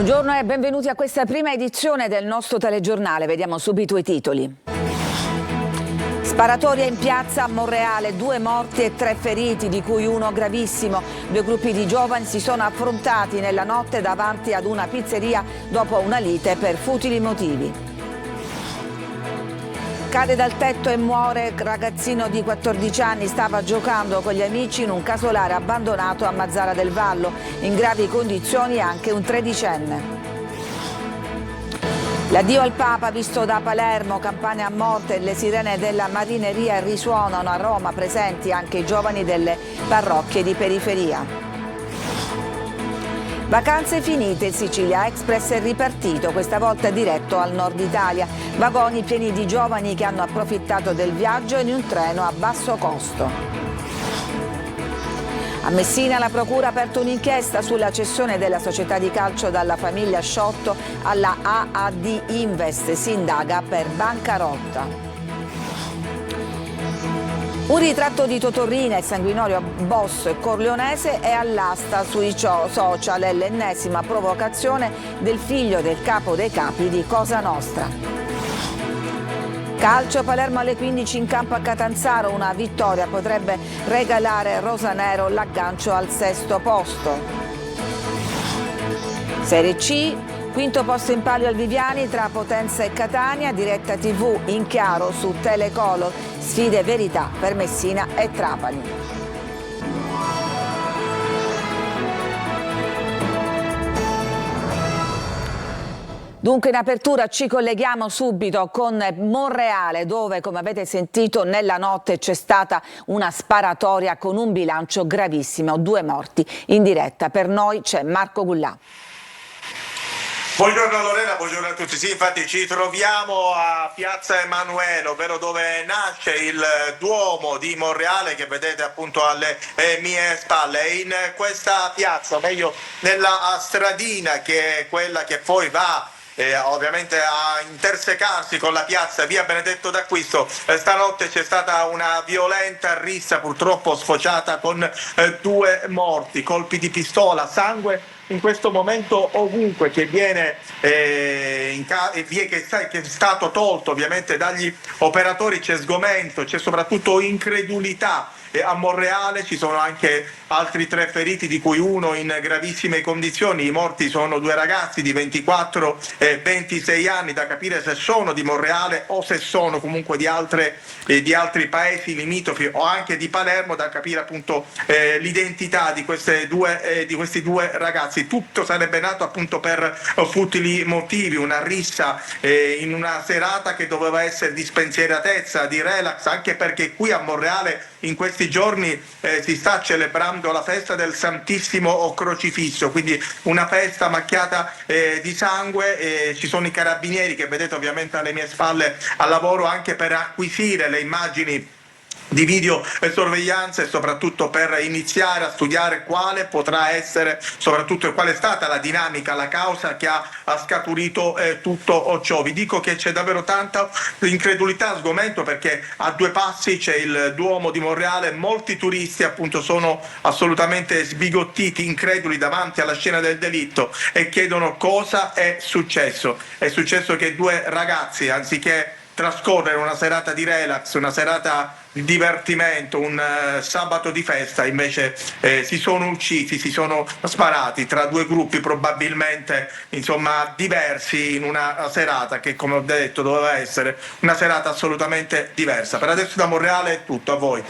Buongiorno e benvenuti a questa prima edizione del nostro telegiornale. Vediamo subito i titoli. Sparatoria in piazza a Monreale, 2 morti e 3 feriti, di cui uno gravissimo. 2 gruppi di giovani si sono affrontati nella notte davanti ad una pizzeria dopo una lite per futili motivi. Cade dal tetto e muore ragazzino di 14 anni, stava giocando con gli amici in un casolare abbandonato a Mazzara del Vallo. In gravi condizioni anche un 13enne. L'addio al Papa visto da Palermo, campane a morte, le sirene della marineria risuonano a Roma, presenti anche i giovani delle parrocchie di periferia. Vacanze finite, il Sicilia Express è ripartito, questa volta diretto al nord Italia. Vagoni pieni di giovani che hanno approfittato del viaggio in un treno a basso costo. A Messina la procura ha aperto un'inchiesta sulla cessione della società di calcio dalla famiglia Sciotto alla AAD Invest, si indaga per bancarotta. Un ritratto di Totorrina, il sanguinorio boss corleonese, è all'asta sui social, è l'ennesima provocazione del figlio del capo dei capi di Cosa Nostra. Calcio, Palermo alle 15 in campo a Catanzaro, una vittoria potrebbe regalare rosanero l'aggancio al 6° posto. Serie C. Quinto posto in palio al Viviani tra Potenza e Catania, diretta TV in chiaro su Telecolor, sfide verità per Messina e Trapani. Dunque in apertura ci colleghiamo subito con Monreale, dove, come avete sentito, nella notte c'è stata una sparatoria con un bilancio gravissimo, 2 morti. In diretta per noi c'è Marco Gullà. Buongiorno Lorena, buongiorno a tutti. Sì, infatti ci troviamo a Piazza Emanuele, ovvero dove nasce il Duomo di Monreale che vedete appunto alle mie spalle. In questa piazza, o meglio nella stradina che è quella che poi va ovviamente a intersecarsi con la piazza via Benedetto d'Acquisto, stanotte c'è stata una violenta rissa, purtroppo sfociata con 2 morti, colpi di pistola, sangue in questo momento ovunque, che viene che è stato tolto ovviamente dagli operatori. C'è sgomento, c'è soprattutto incredulità. A Monreale ci sono anche altri 3 feriti, di cui uno in gravissime condizioni. I morti sono 2 ragazzi di 24 e 26 anni, da capire se sono di Monreale o se sono comunque di altri paesi limitrofi o anche di Palermo, da capire appunto l'identità di questi 2 ragazzi. Tutto sarebbe nato appunto per futili motivi, una rissa in una serata che doveva essere di spensieratezza, di relax, anche perché qui a Monreale in questi giorni si sta celebrando la festa del Santissimo Crocifisso, quindi una festa macchiata di sangue. Ci sono i carabinieri che vedete ovviamente alle mie spalle al lavoro anche per acquisire le immagini di videosorveglianza e soprattutto per iniziare a studiare quale potrà essere, soprattutto qual è stata la dinamica, la causa che ha scaturito tutto ciò. Vi dico che c'è davvero tanta incredulità, sgomento, perché a 2 passi c'è il Duomo di Monreale, molti turisti appunto sono assolutamente sbigottiti, increduli davanti alla scena del delitto e chiedono cosa è successo. È successo che 2 ragazzi, anziché trascorrere una serata di relax, una serata di divertimento, un sabato di festa, invece si sono uccisi, si sono sparati tra 2 gruppi probabilmente insomma diversi, in una serata che, come ho detto, doveva essere una serata assolutamente diversa. Per adesso da Monreale è tutto, a voi.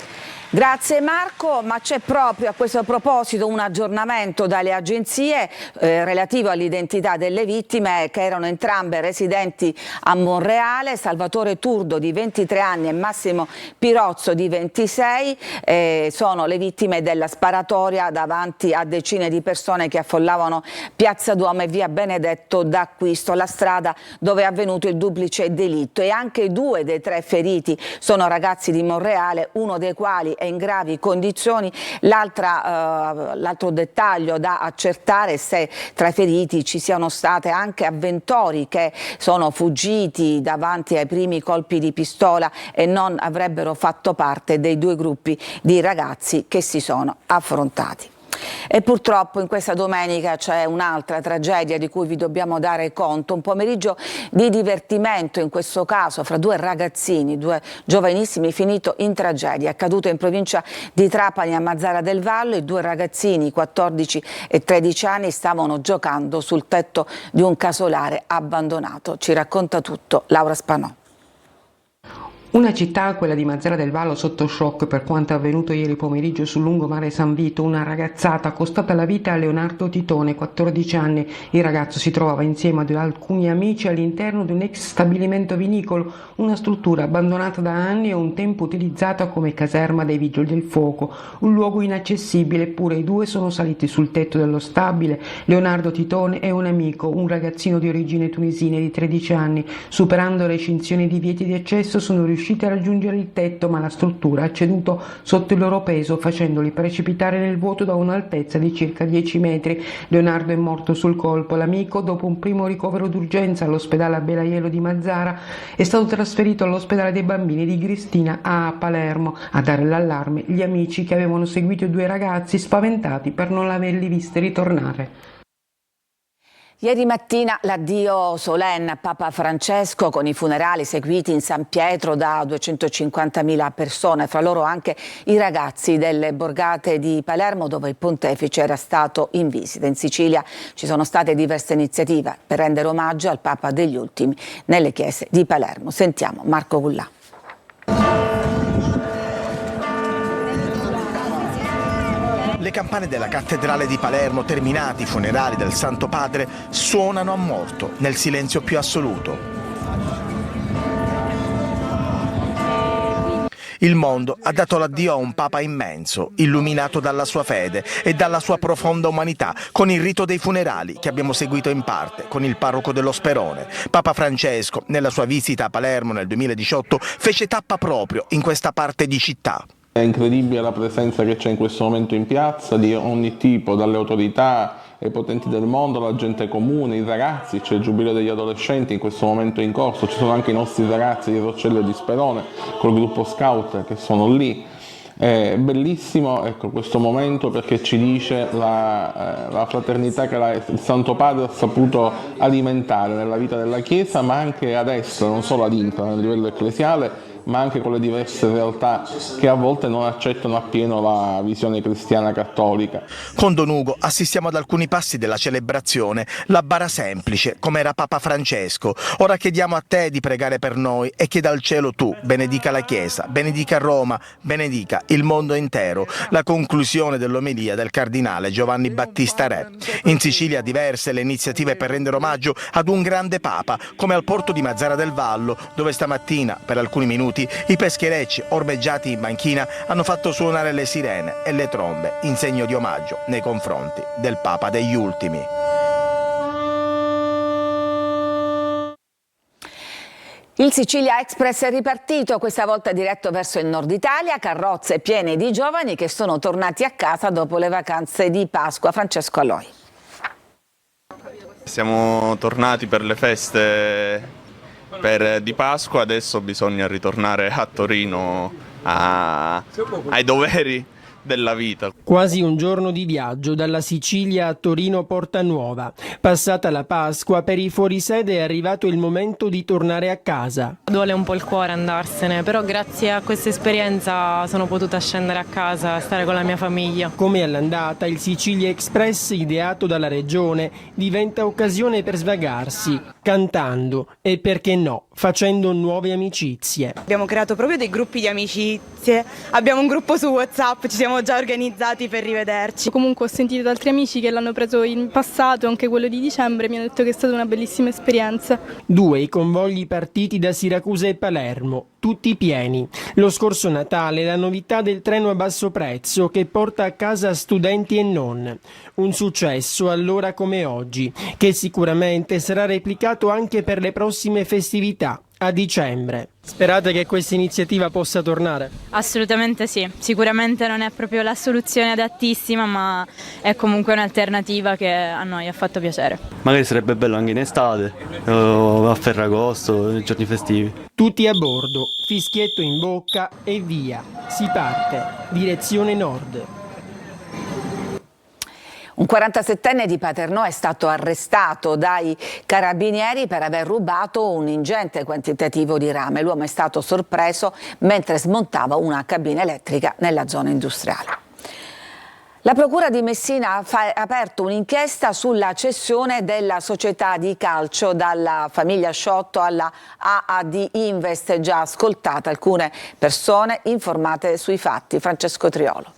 Grazie Marco, ma c'è proprio a questo proposito un aggiornamento dalle agenzie relativo all'identità delle vittime, che erano entrambe residenti a Monreale. Salvatore Turdo di 23 anni e Massimo Pirozzo di 26 sono le vittime della sparatoria davanti a decine di persone che affollavano Piazza Duomo e via Benedetto d'Acquisto, la strada dove è avvenuto il duplice delitto. E anche 2 dei 3 feriti sono ragazzi di Monreale, uno dei quali è in gravi condizioni. L'altro dettaglio da accertare è se tra i feriti ci siano state anche avventori che sono fuggiti davanti ai primi colpi di pistola e non avrebbero fatto parte dei 2 gruppi di ragazzi che si sono affrontati. E purtroppo in questa domenica c'è un'altra tragedia di cui vi dobbiamo dare conto, un pomeriggio di divertimento, in questo caso fra due ragazzini, due giovanissimi, finito in tragedia. È accaduto in provincia di Trapani a Mazara del Vallo. I due ragazzini, 14 e 13 anni, stavano giocando sul tetto di un casolare abbandonato. Ci racconta tutto Laura Spanò. Una città, quella di Mazara del Vallo, sotto shock per quanto avvenuto ieri pomeriggio sul lungomare San Vito. Una ragazzata costata la vita a Leonardo Titone, 14 anni. Il ragazzo si trovava insieme ad alcuni amici all'interno di un ex stabilimento vinicolo, una struttura abbandonata da anni e un tempo utilizzata come caserma dei vigili del fuoco, un luogo inaccessibile. Eppure i due sono saliti sul tetto dello stabile. Leonardo Titone è un amico, un ragazzino di origine tunisina di 13 anni. Superando recinzioni di vieti di accesso sono riusciti a raggiungere il tetto, ma la struttura ha ceduto sotto il loro peso, facendoli precipitare nel vuoto da un'altezza di circa 10 metri. Leonardo è morto sul colpo. L'amico, dopo un primo ricovero d'urgenza all'ospedale a Belaiello di Mazara, è stato trasferito all'ospedale dei bambini di Gristina a Palermo. A dare l'allarme gli amici che avevano seguito i due ragazzi, spaventati per non averli visti ritornare. Ieri mattina l'addio solenne a Papa Francesco, con i funerali seguiti in San Pietro da 250.000 persone, fra loro anche i ragazzi delle borgate di Palermo, dove il pontefice era stato in visita. In Sicilia ci sono state diverse iniziative per rendere omaggio al Papa degli ultimi nelle chiese di Palermo. Sentiamo Marco Gullà. Le campane della cattedrale di Palermo, terminati i funerali del Santo Padre, suonano a morto nel silenzio più assoluto. Il mondo ha dato l'addio a un Papa immenso, illuminato dalla sua fede e dalla sua profonda umanità, con il rito dei funerali che abbiamo seguito in parte con il parroco dello Sperone. Papa Francesco, nella sua visita a Palermo nel 2018, fece tappa proprio in questa parte di città. È incredibile la presenza che c'è in questo momento in piazza di ogni tipo, dalle autorità ai potenti del mondo, la gente comune, i ragazzi. C'è il giubileo degli adolescenti in questo momento in corso, ci sono anche i nostri ragazzi di Roccello e di Sperone col gruppo scout che sono lì. È bellissimo, ecco, questo momento, perché ci dice la fraternità che il Santo Padre ha saputo alimentare nella vita della Chiesa, ma anche adesso, non solo ad infra, a livello ecclesiale, ma anche con le diverse realtà che a volte non accettano appieno la visione cristiana cattolica. Con Don Ugo assistiamo ad alcuni passi della celebrazione, la bara semplice, come era Papa Francesco. Ora chiediamo a te di pregare per noi e che dal cielo tu benedica la Chiesa, benedica Roma, benedica il mondo intero. La conclusione dell'omelia del cardinale Giovanni Battista Re. In Sicilia diverse le iniziative per rendere omaggio ad un grande Papa, come al porto di Mazara del Vallo, dove stamattina per alcuni minuti i pescherecci ormeggiati in banchina hanno fatto suonare le sirene e le trombe in segno di omaggio nei confronti del Papa degli ultimi. Il Sicilia Express è ripartito, questa volta diretto verso il nord Italia, carrozze piene di giovani che sono tornati a casa dopo le vacanze di Pasqua. Francesco Aloi. Siamo tornati per le feste di Pasqua, adesso bisogna ritornare a Torino ai doveri della vita. Quasi un giorno di viaggio dalla Sicilia a Torino Porta Nuova. Passata la Pasqua, per i fuorisede è arrivato il momento di tornare a casa. Duole un po' il cuore andarsene, però grazie a questa esperienza sono potuta scendere a casa e stare con la mia famiglia. Come all'andata, il Sicilia Express, ideato dalla regione, diventa occasione per svagarsi, cantando e, perché no, facendo nuove amicizie. Abbiamo creato proprio dei gruppi di amicizie, abbiamo un gruppo su WhatsApp, ci siamo già organizzati per rivederci. Comunque ho sentito da altri amici che l'hanno preso in passato, anche quello di dicembre, mi hanno detto che è stata una bellissima esperienza. 2 i convogli partiti da Siracusa e Palermo, tutti pieni. Lo scorso Natale la novità del treno a basso prezzo che porta a casa studenti e non. Un successo allora come oggi, che sicuramente sarà replicato anche per le prossime festività a dicembre. Sperate che questa iniziativa possa tornare? Assolutamente sì, sicuramente non è proprio la soluzione adattissima, ma è comunque un'alternativa che a noi ha fatto piacere. Magari sarebbe bello anche in estate, a Ferragosto, nei giorni festivi. Tutti a bordo, fischietto in bocca e via. Si parte, direzione nord. Un 47enne di Paternò è stato arrestato dai carabinieri per aver rubato un ingente quantitativo di rame. L'uomo è stato sorpreso mentre smontava una cabina elettrica nella zona industriale. La Procura di Messina ha aperto un'inchiesta sulla cessione della società di calcio dalla famiglia Sciotto alla AAD Invest, già ascoltate alcune persone informate sui fatti. Francesco Triolo.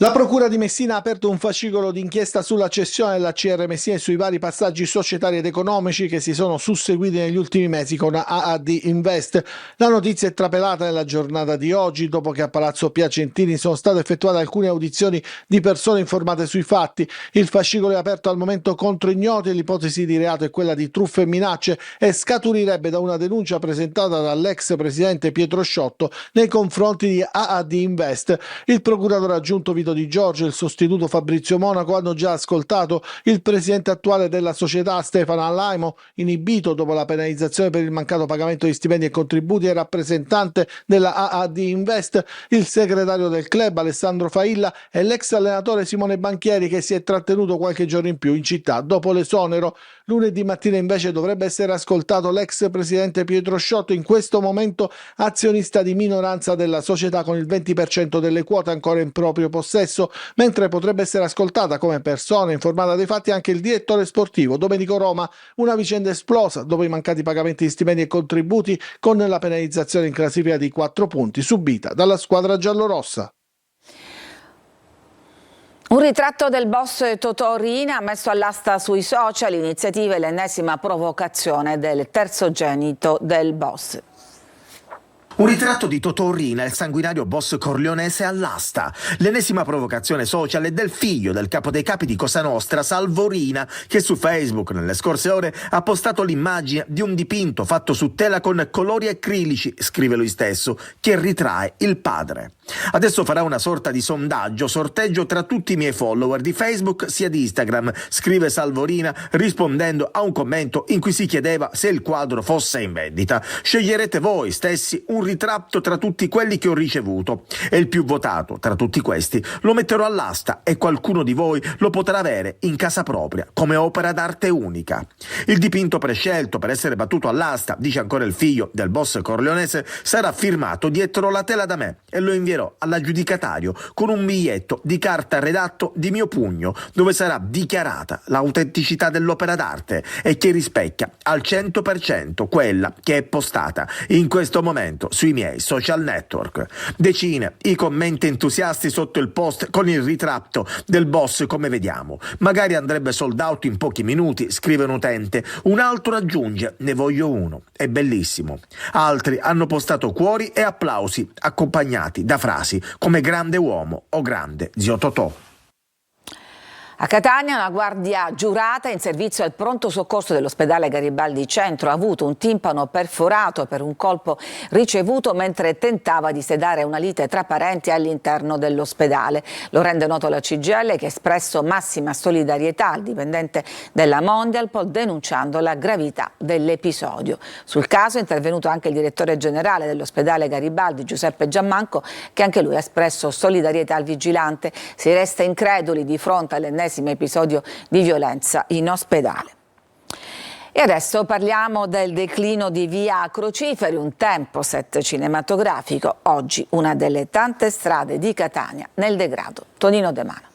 La Procura di Messina ha aperto un fascicolo d'inchiesta sulla cessione della CR Messina e sui vari passaggi societari ed economici che si sono susseguiti negli ultimi mesi con AAD Invest. La notizia è trapelata nella giornata di oggi, dopo che a Palazzo Piacentini sono state effettuate alcune audizioni di persone informate sui fatti. Il fascicolo è aperto al momento contro ignoti e l'ipotesi di reato è quella di truffe e minacce e scaturirebbe da una denuncia presentata dall'ex presidente Pietro Sciotto nei confronti di AAD Invest. Il procuratore aggiunto Vito Di Giorgio e il sostituto Fabrizio Monaco hanno già ascoltato il presidente attuale della società Stefano Allaimo, inibito dopo la penalizzazione per il mancato pagamento di stipendi e contributi, e rappresentante della AAD Invest, il segretario del club Alessandro Failla e l'ex allenatore Simone Banchieri, che si è trattenuto qualche giorno in più in città dopo l'esonero. Lunedì mattina invece dovrebbe essere ascoltato l'ex presidente Pietro Sciotto, in questo momento azionista di minoranza della società con il 20% delle quote ancora in proprio possesso, mentre potrebbe essere ascoltata come persona informata dei fatti anche il direttore sportivo Domenico Roma. Una vicenda esplosa dopo i mancati pagamenti di stipendi e contributi, con la penalizzazione in classifica di 4 punti subita dalla squadra giallorossa. Un ritratto del boss Totò Riina ha messo all'asta sui social. L'iniziativa è l'ennesima provocazione del terzogenito del boss. Un ritratto di Totò Riina, il sanguinario boss corleonese, all'asta. L'ennesima provocazione social è del figlio del capo dei capi di Cosa Nostra, Salvo Riina, che su Facebook nelle scorse ore ha postato l'immagine di un dipinto fatto su tela con colori acrilici, scrive lui stesso, che ritrae il padre. Adesso farà una sorta di sorteggio tra tutti i miei follower di Facebook sia di Instagram, scrive Salvo Riina, rispondendo a un commento in cui si chiedeva se il quadro fosse in vendita. Sceglierete voi stessi un ritratto tra tutti quelli che ho ricevuto e il più votato tra tutti questi lo metterò all'asta e qualcuno di voi lo potrà avere in casa propria come opera d'arte unica. Il dipinto prescelto per essere battuto all'asta, dice ancora il figlio del boss corleonese, sarà firmato dietro la tela da me e lo invierò all'aggiudicatario con un biglietto di carta redatto di mio pugno, dove sarà dichiarata l'autenticità dell'opera d'arte e che rispecchia al 100% quella che è postata in questo momento sui miei social network. Decine i commenti entusiasti sotto il post con il ritratto del boss, come vediamo. Magari andrebbe sold out in pochi minuti, scrive un utente. Un altro aggiunge: ne voglio uno, è bellissimo. Altri hanno postato cuori e applausi accompagnati da frasi come grande uomo o grande zio Totò. A Catania una guardia giurata in servizio al pronto soccorso dell'ospedale Garibaldi Centro ha avuto un timpano perforato per un colpo ricevuto mentre tentava di sedare una lite tra parenti all'interno dell'ospedale. Lo rende noto la CGIL, che ha espresso massima solidarietà al dipendente della Mondialpol, denunciando la gravità dell'episodio. Sul caso è intervenuto anche il direttore generale dell'ospedale Garibaldi, Giuseppe Giammanco, che anche lui ha espresso solidarietà al vigilante. Si resta increduli di fronte all'ennesimo episodio di violenza in ospedale. E adesso parliamo del declino di Via Crociferi, un tempo set cinematografico, oggi una delle tante strade di Catania nel degrado. Tonino De Mano.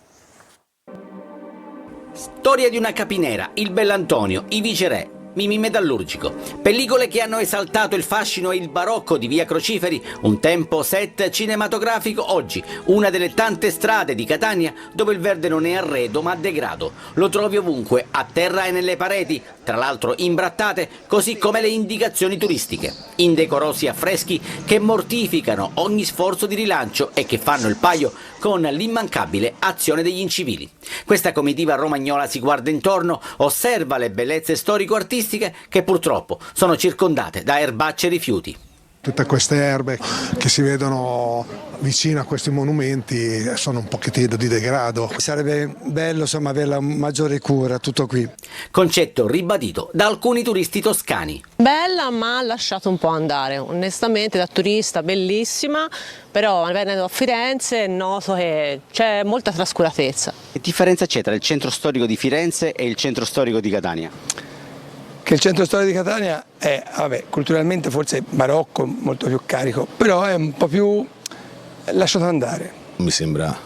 Storia di una capinera, il Bellantonio, i Viceré, Mimì Metallurgico, pellicole che hanno esaltato il fascino e il barocco di Via Crociferi, un tempo set cinematografico, oggi una delle tante strade di Catania dove il verde non è arredo ma degrado. Lo trovi ovunque, a terra e nelle pareti, tra l'altro imbrattate, così come le indicazioni turistiche, indecorosi affreschi che mortificano ogni sforzo di rilancio e che fanno il paio con l'immancabile azione degli incivili. Questa comitiva romagnola si guarda intorno, osserva le bellezze storico-artistiche che purtroppo sono circondate da erbacce e rifiuti. Tutte queste erbe che si vedono vicino a questi monumenti sono un pochettino di degrado. Sarebbe bello insomma avere maggiore cura, tutto qui. Concetto ribadito da alcuni turisti toscani. Bella ma ha lasciato un po' andare, onestamente da turista bellissima, però venendo a Firenze noto che c'è molta trascuratezza. Che differenza c'è tra il centro storico di Firenze e il centro storico di Catania? Che il centro storico di Catania è, culturalmente forse barocco, molto più carico, però è un po' più lasciato andare. Mi sembra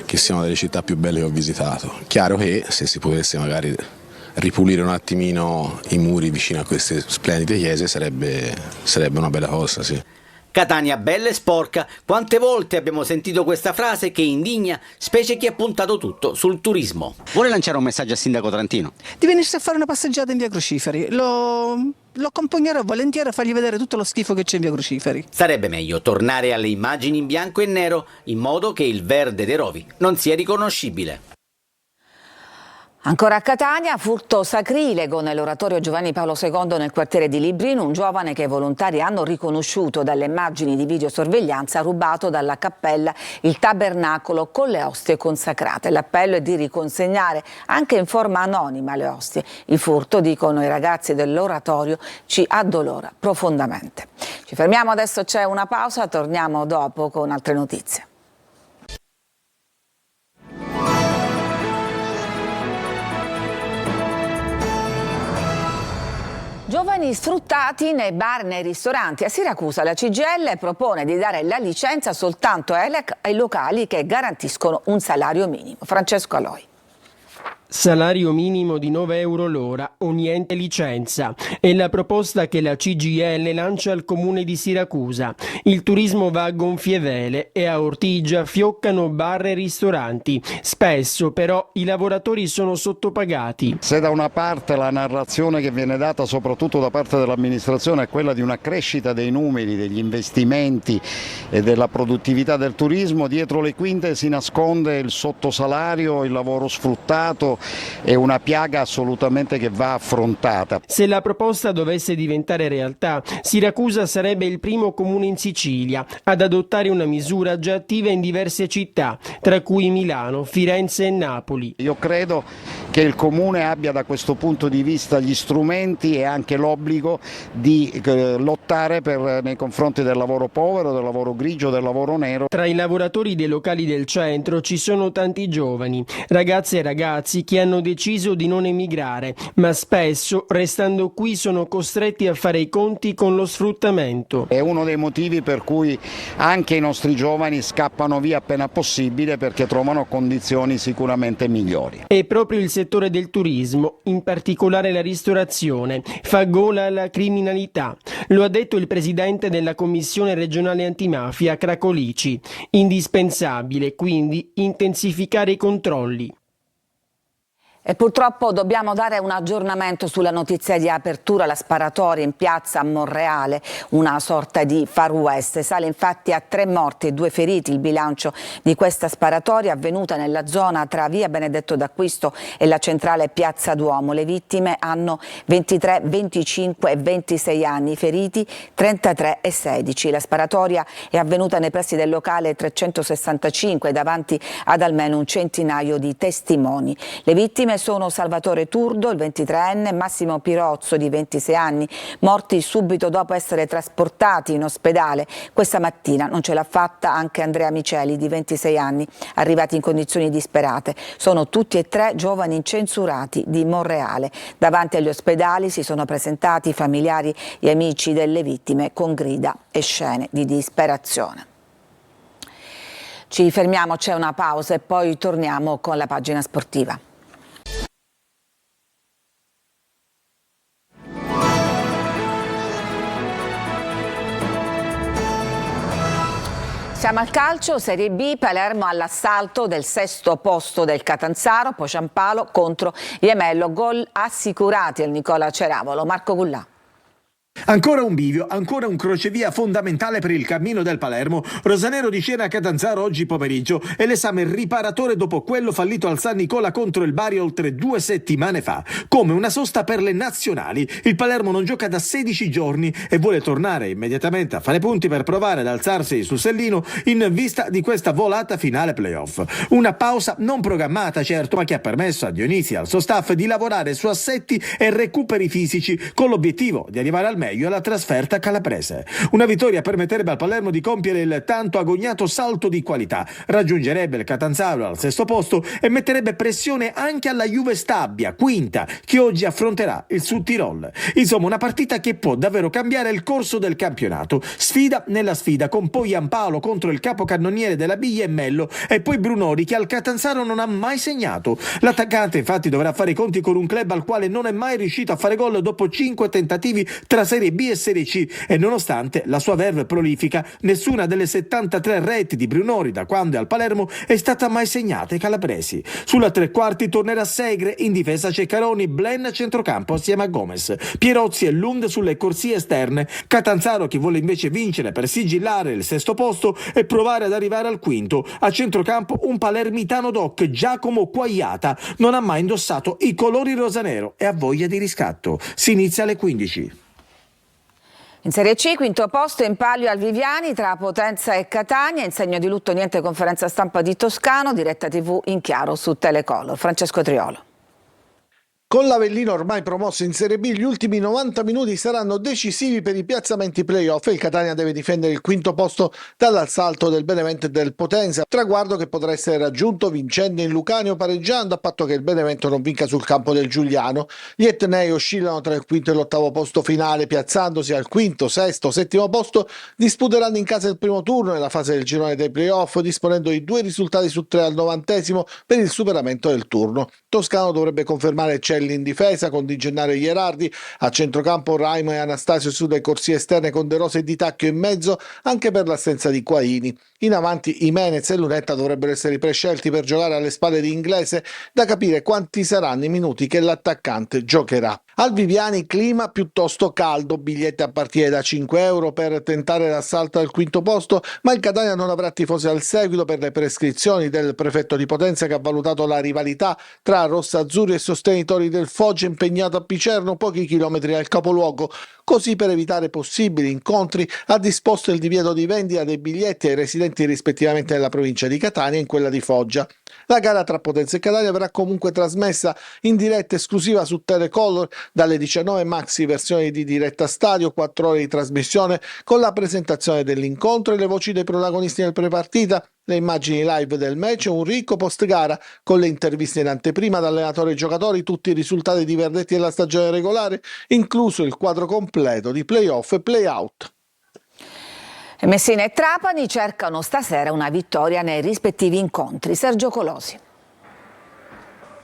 che sia una delle città più belle che ho visitato. Chiaro che se si potesse magari ripulire un attimino i muri vicino a queste splendide chiese sarebbe una bella cosa, sì. Catania bella e sporca, quante volte abbiamo sentito questa frase che indigna, specie chi ha puntato tutto sul turismo. Vuole lanciare un messaggio al sindaco Trantino? Di venirsi a fare una passeggiata in via Cruciferi, lo accompagnerò volentieri a fargli vedere tutto lo schifo che c'è in via Cruciferi. Sarebbe meglio tornare alle immagini in bianco e nero, in modo che il verde dei rovi non sia riconoscibile. Ancora a Catania, furto sacrilego nell'oratorio Giovanni Paolo II nel quartiere di Librino. Un giovane che i volontari hanno riconosciuto dalle immagini di videosorveglianza ha rubato dalla cappella il tabernacolo con le ostie consacrate. L'appello è di riconsegnare anche in forma anonima le ostie. Il furto, dicono i ragazzi dell'oratorio, ci addolora profondamente. Ci fermiamo adesso, c'è una pausa, torniamo dopo con altre notizie. Giovani sfruttati nei bar e nei ristoranti. A Siracusa la CGIL propone di dare la licenza soltanto ai locali che garantiscono un salario minimo. Francesco Aloi. Salario minimo di 9 euro l'ora o niente licenza. È la proposta che la CGIL lancia al comune di Siracusa. Il turismo va a gonfie vele e a Ortigia fioccano bar e ristoranti. Spesso però i lavoratori sono sottopagati. Se da una parte la narrazione che viene data soprattutto da parte dell'amministrazione è quella di una crescita dei numeri, degli investimenti e della produttività del turismo, dietro le quinte si nasconde il sottosalario, il lavoro sfruttato. È una piaga assolutamente che va affrontata. Se la proposta dovesse diventare realtà, Siracusa sarebbe il primo comune in Sicilia ad adottare una misura già attiva in diverse città, tra cui Milano, Firenze e Napoli. Io credo che il comune abbia da questo punto di vista gli strumenti e anche l'obbligo di lottare nei confronti del lavoro povero, del lavoro grigio, del lavoro nero. Tra i lavoratori dei locali del centro ci sono tanti giovani, ragazze e ragazzi che hanno deciso di non emigrare, ma spesso, restando qui, sono costretti a fare i conti con lo sfruttamento. È uno dei motivi per cui anche i nostri giovani scappano via appena possibile, perché trovano condizioni sicuramente migliori. È proprio il settore del turismo, in particolare la ristorazione, fa gola alla criminalità. Lo ha detto il presidente della Commissione regionale antimafia, Cracolici. Indispensabile, quindi, intensificare i controlli. E purtroppo dobbiamo dare un aggiornamento sulla notizia di apertura, la sparatoria in piazza a Monreale, una sorta di Far West. Sale infatti a 3 morti e 2 feriti il bilancio di questa sparatoria avvenuta nella zona tra via Benedetto d'Acquisto e la centrale Piazza Duomo. Le vittime hanno 23, 25 e 26 anni, i feriti 33 e 16. La sparatoria è avvenuta nei pressi del locale 365 davanti ad almeno un centinaio di testimoni. Le vittime sono Salvatore Turdo, il 23enne, Massimo Pirozzo, di 26 anni, morti subito dopo essere trasportati in ospedale. Questa mattina non ce l'ha fatta anche Andrea Miceli, di 26 anni, arrivati in condizioni disperate. Sono tutti e 3 giovani incensurati di Monreale. Davanti agli ospedali si sono presentati familiari e amici delle vittime con grida e scene di disperazione. Ci fermiamo, c'è una pausa e poi torniamo con la pagina sportiva. Siamo al calcio, Serie B, Palermo all'assalto del 6° posto del Catanzaro, poi Ciampalo contro Iemello, gol assicurati al Nicola Ceravolo. Marco Gullà. Ancora un bivio, ancora un crocevia fondamentale per il cammino del Palermo. Rosanero di Siena a Catanzaro oggi pomeriggio e l'esame riparatore dopo quello fallito al San Nicola contro il Bari oltre 2 settimane fa. Come una sosta per le nazionali. Il Palermo non gioca da 16 giorni e vuole tornare immediatamente a fare punti per provare ad alzarsi sul sellino in vista di questa volata finale playoff. Una pausa non programmata certo, ma che ha permesso a Dionisi e al suo staff di lavorare su assetti e recuperi fisici con l'obiettivo di arrivare al meglio alla trasferta calabrese. Una vittoria permetterebbe al Palermo di compiere il tanto agognato salto di qualità, raggiungerebbe il Catanzaro al 6° posto e metterebbe pressione anche alla Juve Stabia, quinta, che oggi affronterà il Sud Tirol. Insomma, una partita che può davvero cambiare il corso del campionato. Sfida nella sfida, con poi Giampaolo contro il capocannoniere della Biglia e Mello e poi Brunori, che al Catanzaro non ha mai segnato. L'attaccante infatti dovrà fare i conti con un club al quale non è mai riuscito a fare gol dopo 5 tentativi tra Serie B e Serie C, e nonostante la sua verve prolifica, nessuna delle 73 reti di Brunori da quando è al Palermo è stata mai segnata ai calabresi. Sulla tre quarti tornerà Segre, in difesa Ceccaroni, Blen a centrocampo assieme a Gomez, Pierozzi e Lund sulle corsie esterne, Catanzaro che vuole invece vincere per sigillare il 6° posto e provare ad arrivare al 5°. A centrocampo un palermitano doc, Giacomo Quagliata, non ha mai indossato i colori rosanero e ha voglia di riscatto. Si inizia alle 15. In Serie C, 5° posto in palio al Viviani tra Potenza e Catania. In segno di lutto niente conferenza stampa di Toscano, diretta TV in chiaro su Telecolor. Francesco Triolo. Con l'Avellino ormai promosso in Serie B, gli ultimi 90 minuti saranno decisivi per i piazzamenti playoff e il Catania deve difendere il 5° posto dall'assalto del Benevento e del Potenza, traguardo che potrà essere raggiunto vincendo in Lucania o pareggiando, a patto che il Benevento non vinca sul campo del Giuliano. Gli etnei oscillano tra il 5° e l'8° posto finale, piazzandosi al 5°, 6°, 7° posto, disputeranno in casa il primo turno nella fase del girone dei playoff, disponendo di 2 risultati su 3 al 90° per il superamento del turno. Toscano dovrebbe confermare in difesa con Di Gennaro e Gherardi, a centrocampo Raimo e Anastasio sulle corsie esterne con De Rosa e Di Tacchio in mezzo, anche per l'assenza di Quaini. In avanti Jimenez e Lunetta dovrebbero essere i prescelti per giocare alle spalle di Inglese, da capire quanti saranno i minuti che l'attaccante giocherà. Al Viviani clima piuttosto caldo, biglietti a partire da 5 euro per tentare l'assalto al 5° posto, ma il Catania non avrà tifosi al seguito per le prescrizioni del prefetto di Potenza, che ha valutato la rivalità tra rossazzurri e sostenitori del Foggia impegnato a Picerno, pochi chilometri dal capoluogo. Così, per evitare possibili incontri, ha disposto il divieto di vendita dei biglietti ai residenti rispettivamente nella provincia di Catania e in quella di Foggia. La gara tra Potenza e Catania verrà comunque trasmessa in diretta esclusiva su Telecolor dalle 19, maxi versioni di diretta stadio, 4 ore di trasmissione con la presentazione dell'incontro e le voci dei protagonisti del prepartita, le immagini live del match e un ricco post gara con le interviste in anteprima da allenatori e giocatori, tutti i risultati di verdetti della stagione regolare, incluso il quadro completo di play-off e play-out. Messina e Trapani cercano stasera una vittoria nei rispettivi incontri. Sergio Colosi.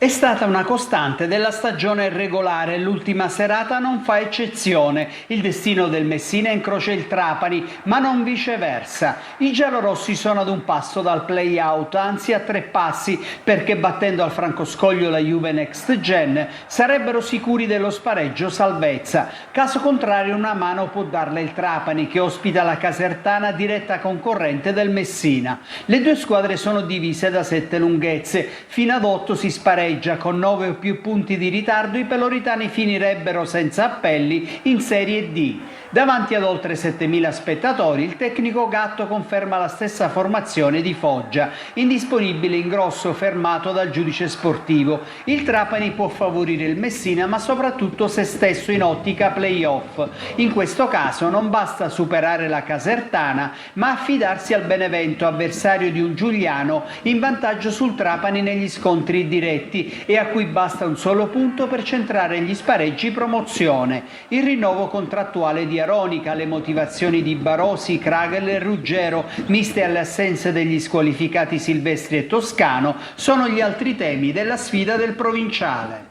È stata una costante della stagione regolare, l'ultima serata non fa eccezione. Il destino del Messina incrocia il Trapani, ma non viceversa. I giallorossi sono ad un passo dal play-out, anzi a 3 passi, perché battendo al Francoscoglio la Juve Next Gen sarebbero sicuri dello spareggio salvezza. Caso contrario una mano può darla il Trapani, che ospita la Casertana, diretta concorrente del Messina. Le due squadre sono divise da 7 lunghezze, fino ad 8 si spareggia. Con 9 o più punti di ritardo i peloritani finirebbero senza appelli in Serie D. Davanti ad oltre 7.000 spettatori il tecnico Gatto conferma la stessa formazione di Foggia, indisponibile in grosso fermato dal giudice sportivo. Il Trapani può favorire il Messina, ma soprattutto se stesso in ottica play-off. In questo caso non basta superare la Casertana, ma affidarsi al Benevento, avversario di un Giuliano in vantaggio sul Trapani negli scontri diretti e a cui basta un solo punto per centrare gli spareggi promozione. Il rinnovo contrattuale di Aronica, le motivazioni di Barosi, Kragel e Ruggero, miste alle assenze degli squalificati Silvestri e Toscano, sono gli altri temi della sfida del provinciale.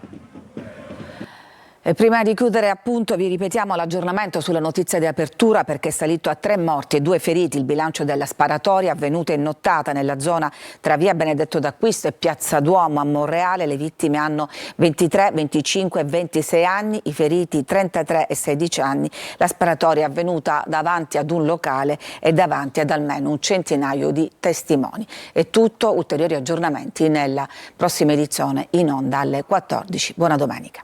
E prima di chiudere appunto vi ripetiamo l'aggiornamento sulle notizie di apertura, perché è salito a 3 morti e 2 feriti il bilancio della sparatoria avvenuta in nottata nella zona tra via Benedetto d'Acquisto e piazza Duomo a Monreale. Le vittime hanno 23, 25 e 26 anni, i feriti 33 e 16 anni. La sparatoria è avvenuta davanti ad un locale e davanti ad almeno un centinaio di testimoni. È tutto, ulteriori aggiornamenti nella prossima edizione in onda alle 14. Buona domenica.